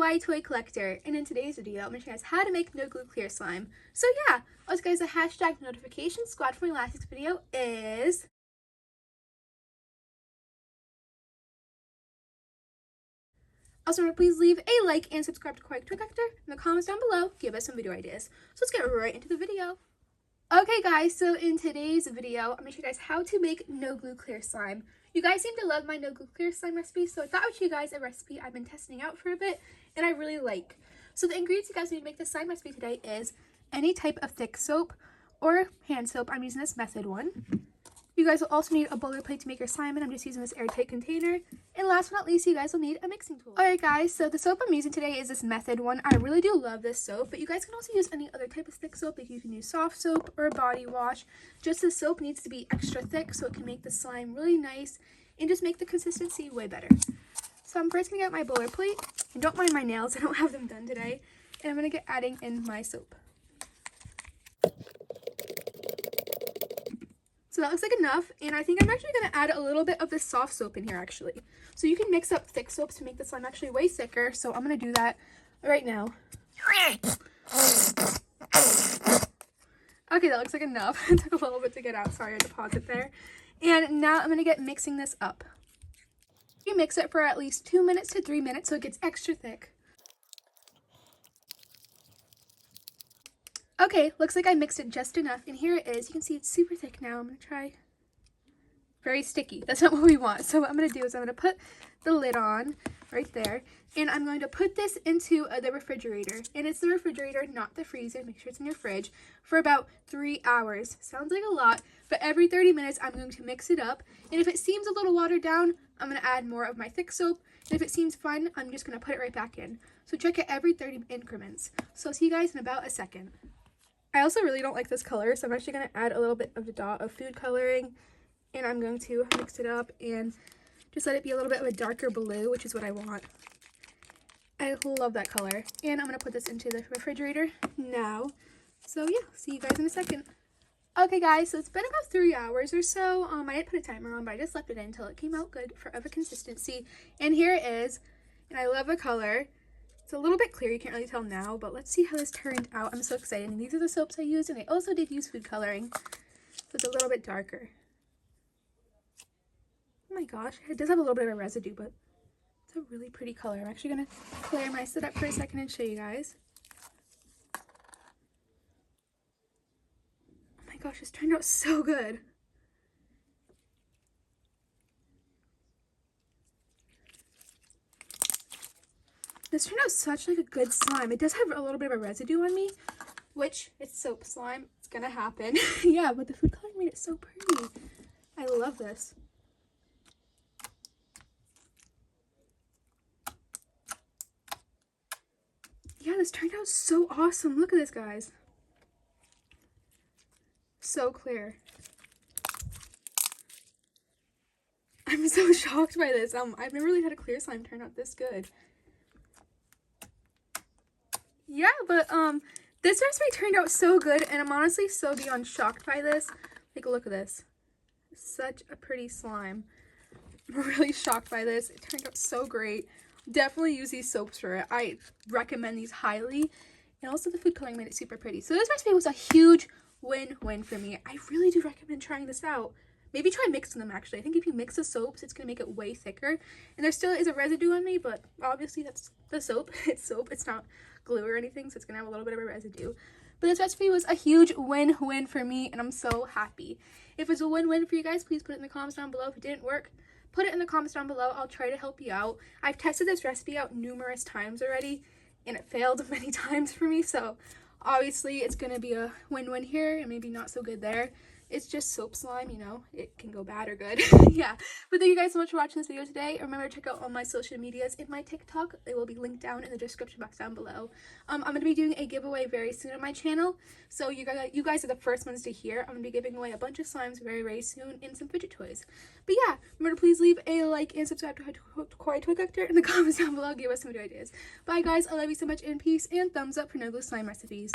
Kawaii Toy Collector, and in today's video I'm going to show you guys how to make no glue clear slime. So yeah, also guys, the hashtag notification squad for my last week's video is also remember, please leave a like and subscribe to Kawaii Toy Collector in the comments down below. Give us some video ideas. So let's get right into the video. Okay guys, so in today's video I'm going to show you guys how to make no glue clear slime. You guys seem to love my no glue clear slime recipe, so I thought I would show you guys a recipe I've been testing out for a bit and I really like. So the ingredients you guys need to make this slime recipe today is any type of thick soap or hand soap. I'm using this Method one. You guys will also need a bowler plate to make your slime in. I'm just using this airtight container. And last but not least, you guys will need a mixing tool. Alright guys, so the soap I'm using today is this Method one. I really do love this soap, but you guys can also use any other type of thick soap. Like you can use soft soap or body wash. Just the soap needs to be extra thick so it can make the slime really nice and just make the consistency way better. So I'm first going to get my bowler plate. And don't mind my nails, I don't have them done today. And I'm going to get adding in my soap. So that looks like enough, and I think I'm actually going to add a little bit of the soft soap in here actually. So you can mix up thick soaps to make the slime actually way thicker, so I'm going to do that right now. Okay, that looks like enough. It took a little bit to get out, sorry I had to pause it there. And now I'm going to get mixing this up. You mix it for at least 2 minutes to 3 minutes so it gets extra thick. Okay, looks like I mixed it just enough, and here it is. You can see it's super thick now. I'm going to try. Very sticky. That's not what we want. So what I'm going to do is I'm going to put the lid on right there, and I'm going to put this into the refrigerator. And it's the refrigerator, not the freezer. Make sure it's in your fridge for about 3 hours. Sounds like a lot, but every 30 minutes I'm going to mix it up. And if it seems a little watered down, I'm going to add more of my thick soap. And if it seems fine, I'm just going to put it right back in. So check it every 30 increments. So I'll see you guys in about a second. I also really don't like this color, so I'm actually going to add a little bit of the dot of food coloring, and I'm going to mix it up and just let it be a little bit of a darker blue, which is what I want. I love that color, and I'm going to put this into the refrigerator now. So yeah, see you guys in a second. Okay guys, so it's been about 3 hours or so. I didn't put a timer on, but I just left it in until it came out good of a consistency. And here it is, and I love the color. It's a little bit clear, you can't really tell now, but let's see how this turned out. I'm so excited. And these are the soaps I used, and I also did use food coloring, so it's a little bit darker. Oh my gosh, it does have a little bit of a residue, but it's a really pretty color. I'm actually going to clear my setup for a second and show you guys. Oh my gosh, this turned out so good. This turned out such like a good slime. It does have a little bit of a residue on me, which it's soap slime. It's gonna happen. Yeah, but the food coloring made it so pretty. I love this. Yeah, this turned out so awesome. Look at this, guys. So clear. I'm so shocked by this. I've never really had a clear slime turn out this good. Yeah, but this recipe turned out so good, and I'm honestly so beyond shocked by this. Like, look at this. Such a pretty slime. I'm really shocked by this. It turned out so great. Definitely use these soaps for it. I recommend these highly. And also the food coloring made it super pretty. So this recipe was a huge win-win for me. I really do recommend trying this out. Maybe try mixing them, actually. I think if you mix the soaps, it's going to make it way thicker. And there still is a residue on me, but obviously that's the soap. It's soap. It's not glue or anything, so it's going to have a little bit of a residue. But this recipe was a huge win-win for me, and I'm so happy. If it's a win-win for you guys, please put it in the comments down below. If it didn't work, put it in the comments down below. I'll try to help you out. I've tested this recipe out numerous times already, and it failed many times for me, so obviously it's going to be a win-win here, and maybe not so good there. It's just soap slime, you know, it can go bad or good. Yeah, but thank you guys so much for watching this video today. Remember to check out all my social medias and my TikTok. They will be linked down in the description box down below. I'm going to be doing a giveaway very soon on my channel, so you guys are the first ones to hear. I'm going to be giving away a bunch of slimes very soon and some fidget toys. But yeah, remember to please leave a like and subscribe to Kawaii Toy Collector in the comments down below. Give us some video ideas. Bye guys, I love you so much, and peace, and thumbs up for no glue slime recipes.